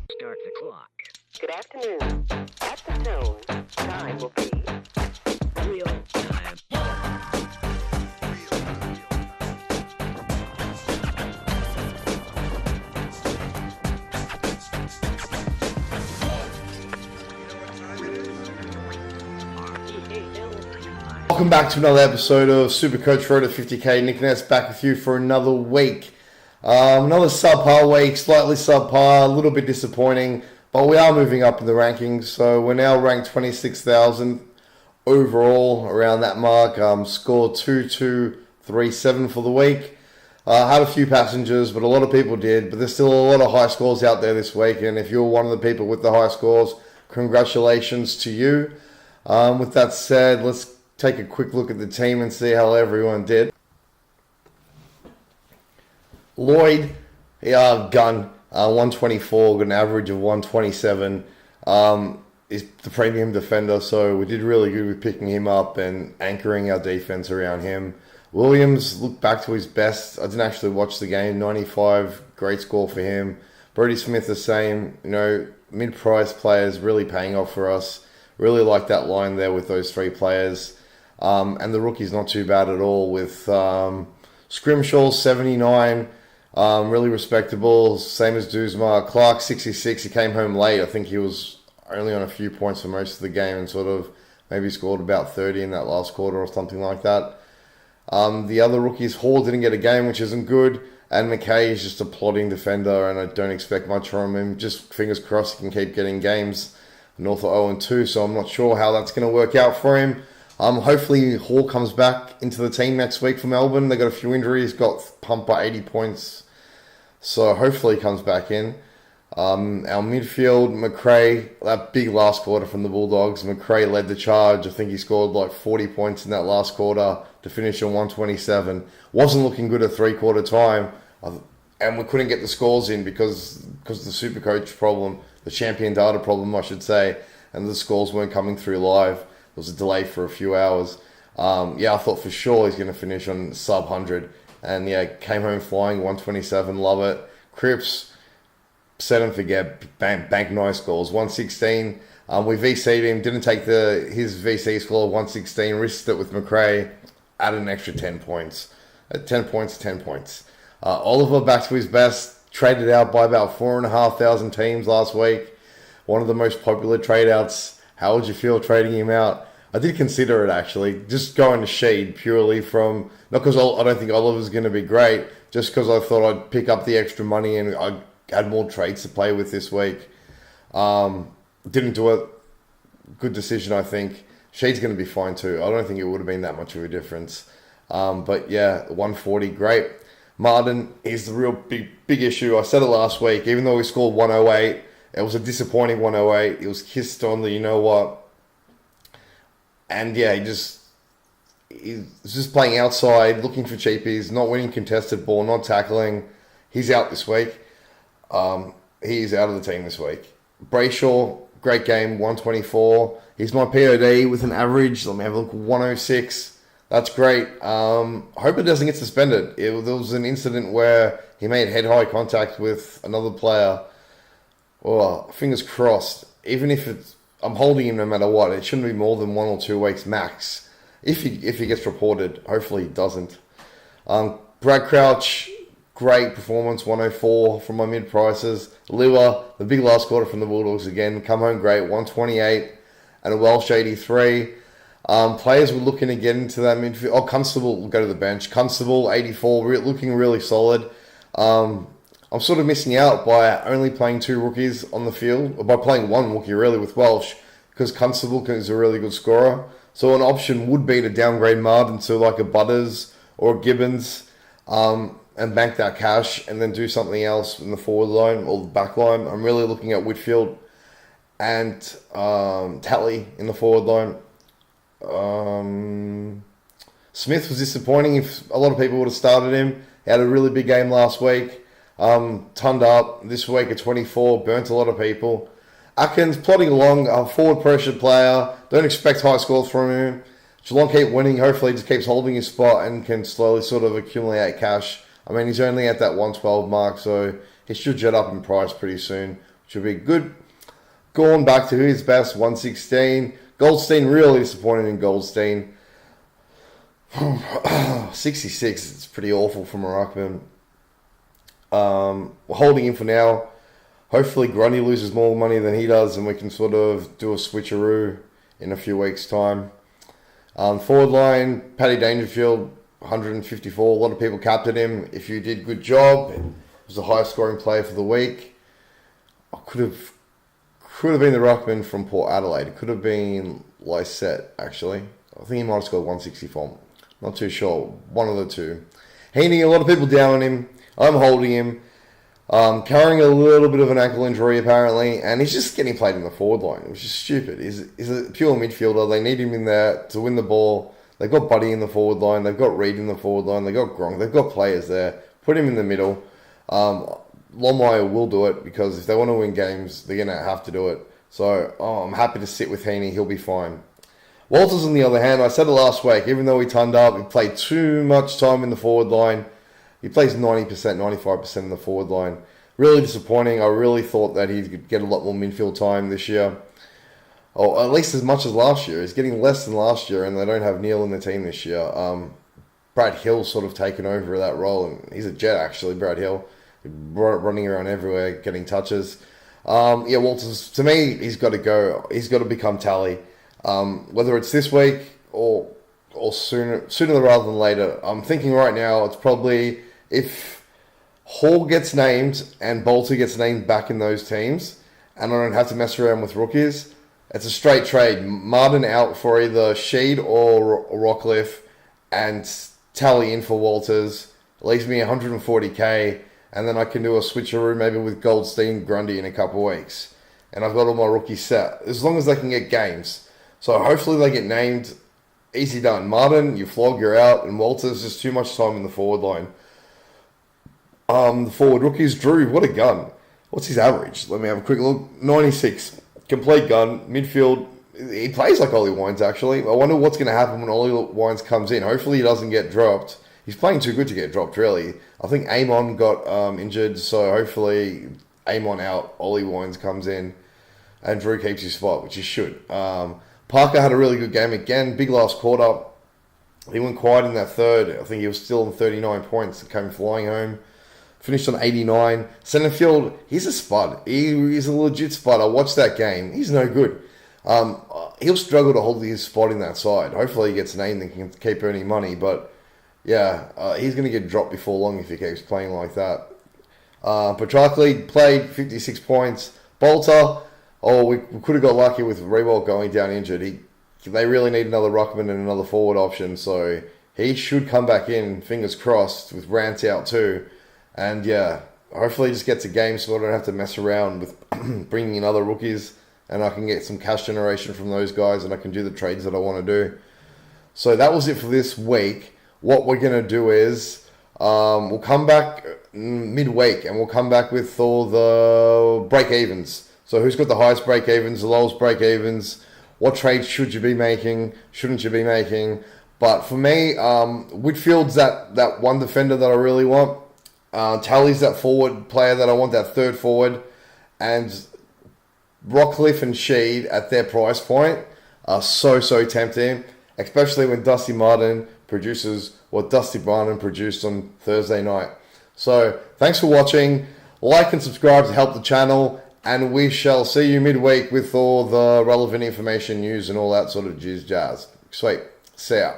Start the clock. Good afternoon. At the tone, time will be Real time. Welcome back to another episode of Supercoach RD2. Nick Ness back with you for another week. Another subpar week, slightly subpar, a little bit disappointing, but we are moving up in the rankings. So we're now ranked 26,000 overall, around that mark. Scored 2,237 for the week. Had a few passengers, but a lot of people did. But there's still a lot of high scores out there this week, and if you're one of the people with the high scores, congratulations to you. With that said, let's take a quick look at the team and see how everyone did. Lloyd, gun, 124, got an average of 127. Is the premium defender, so we did really good with picking him up and anchoring our defense around him. Williams looked back to his best. I didn't actually watch the game. 95, great score for him. Brody Smith the same. Mid-price players really paying off for us. Really like that line there with those three players. And the rookie's not too bad at all with Scrimshaw, 79, really respectable, same as Duzma. Clark, 66, he came home late. I think he was only on a few points for most of the game and sort of maybe scored about 30 in that last quarter or something like that. The other rookies, Hall didn't get a game, which isn't good, and McKay is just a plodding defender, and I don't expect much from him. Just fingers crossed he can keep getting games. North are 0-2, so I'm not sure how that's going to work out for him. Hopefully Hall comes back into the team next week for Melbourne. They got a few injuries, got pumped by 80 points. So hopefully he comes back in. Our midfield, McRae, that big last quarter from the Bulldogs. McRae led the charge. I think he scored like 40 points in that last quarter to finish on 127. Wasn't looking good at three-quarter time. And we couldn't get the scores in because of the Supercoach problem, the champion data problem, I should say. And the scores weren't coming through live. There was a delay for a few hours. I thought for sure he's going to finish on sub 100. And came home flying, 127, love it. Cripps, set and forget, bank nice scores, 116. We VC'd him, didn't take his VC score of 116, risked it with McRae, added an extra 10 points. 10 points, 10 points. Oliver back to his best, traded out by about 4,500 teams last week. One of the most popular trade outs. How would you feel trading him out? I did consider it actually, just going to Sheed purely from, not because I don't think Oliver's going to be great, just because I thought I'd pick up the extra money and I had more trades to play with this week. Didn't do it. Good decision, I think. Sheed's going to be fine too. I don't think it would have been that much of a difference. 140, great. Martin is the real big issue. I said it last week, even though we scored 108, it was a disappointing 108. It was kissed on the you-know-what. And he's just playing outside, looking for cheapies, not winning contested ball, not tackling. He's out this week. He's out of the team this week. Brayshaw, great game, 124. He's my POD with an average, let me have a look, 106. That's great. Hope it doesn't get suspended. There was an incident where he made head-high contact with another player. Well, fingers crossed. Even if I'm holding him no matter what, it shouldn't be more than 1 or 2 weeks max. If he gets reported, hopefully he doesn't. Brad Crouch, great performance, 104 from my mid prices. Lua, the big last quarter from the Bulldogs again, come home great, 128 and a Welsh 83. Players were looking to get into that midfield. Constable will go to the bench. Constable, 84, looking really solid. I'm sort of missing out by only playing 2 rookies on the field, or by playing 1 rookie really with Welsh, because Constable is a really good scorer. So an option would be to downgrade Martin to like a Butters or a Gibbons, and bank that cash and then do something else in the forward line or the back line. I'm really looking at Whitfield and Talley in the forward line. Smith was disappointing. If a lot of people would have started him, he had a really big game last week. Turned up this week at 24, burnt a lot of people. Atkins plodding along, a forward pressure player. Don't expect high scores from him. Geelong keep winning. Hopefully he just keeps holding his spot and can slowly sort of accumulate cash. I mean, he's only at that 112 mark, so he should jet up in price pretty soon. Should be good. Gone back to his best, 116. Goldstein, really disappointed in Goldstein. 66, it's pretty awful from a ruckman. We're holding him for now. Hopefully Grundy loses more money than he does and we can sort of do a switcheroo in a few weeks' time. Forward line, Paddy Dangerfield, 154. A lot of people captained him. If you did good job, it was the highest scoring player for the week. I could have been the ruckman from Port Adelaide. It could have been Lysette, actually. I think he might have scored 164. Not too sure. One of the two. Heaney, a lot of people down on him. I'm holding him. Carrying a little bit of an ankle injury, apparently. And he's just getting played in the forward line, which is stupid. He's a pure midfielder. They need him in there to win the ball. They've got Buddy in the forward line. They've got Reid in the forward line. They've got Gronk. They've got players there. Put him in the middle. Longmire will do it because if they want to win games, they're going to have to do it. So I'm happy to sit with Heaney. He'll be fine. Walters, on the other hand, I said it last week, even though he turned up, he played too much time in the forward line. He plays 90%, 95% in the forward line. Really disappointing. I really thought that he could get a lot more midfield time this year. Or at least as much as last year. He's getting less than last year, and they don't have Neil in the team this year. Brad Hill's sort of taken over that role, and he's a jet, actually, Brad Hill. Running around everywhere, getting touches. Walters, to me, he's got to go. He's got to become Tally. Whether it's this week or sooner rather than later. I'm thinking right now it's probably if Hall gets named and Bolter gets named back in those teams and I don't have to mess around with rookies, it's a straight trade. Martin out for either Sheed or Rockcliffe and Tally in for Walters. Leaves me 140k and then I can do a switcheroo maybe with Goldstein, Grundy in a couple of weeks. And I've got all my rookies set. As long as they can get games. So hopefully they get named. Easy done. Martin, you flog, you're out. And Walters, just too much time in the forward line. The forward rookies, Drew, what a gun. What's his average? Let me have a quick look. 96. Complete gun. Midfield. He plays like Ollie Wines, actually. I wonder what's going to happen when Ollie Wines comes in. Hopefully he doesn't get dropped. He's playing too good to get dropped, really. I think Amon got injured, so hopefully Amon out, Ollie Wines comes in, and Drew keeps his spot, which he should. Parker had a really good game again. Big last quarter. He went quiet in that third. I think he was still on 39 points and came flying home. Finished on 89. Centerfield, he's a spud. He's a legit spud. I watched that game. He's no good. He'll struggle to hold his spot in that side. Hopefully he gets named and can keep earning money. But, he's going to get dropped before long if he keeps playing like that. Petrarchy played 56 points. Bolter, we could have got lucky with Rewalt going down injured. They really need another ruckman and another forward option, so he should come back in, fingers crossed, with Rant out too. And hopefully he just gets a game so I don't have to mess around with bringing in other rookies and I can get some cash generation from those guys and I can do the trades that I want to do. So that was it for this week. What we're going to do is we'll come back midweek and we'll come back with all the break-evens. So who's got the highest break-evens, the lowest break-evens, what trades should you be making, shouldn't you be making. But for me, Whitfield's that one defender that I really want. Tally's that forward player that I want, that third forward. And Rockcliffe and Sheed at their price point are so tempting, especially when Dusty Martin produces what Dusty Martin produced on Thursday night. So thanks for watching. Like and subscribe to help the channel. And we shall see you midweek with all the relevant information, news, and all that sort of jazz. Sweet. See ya.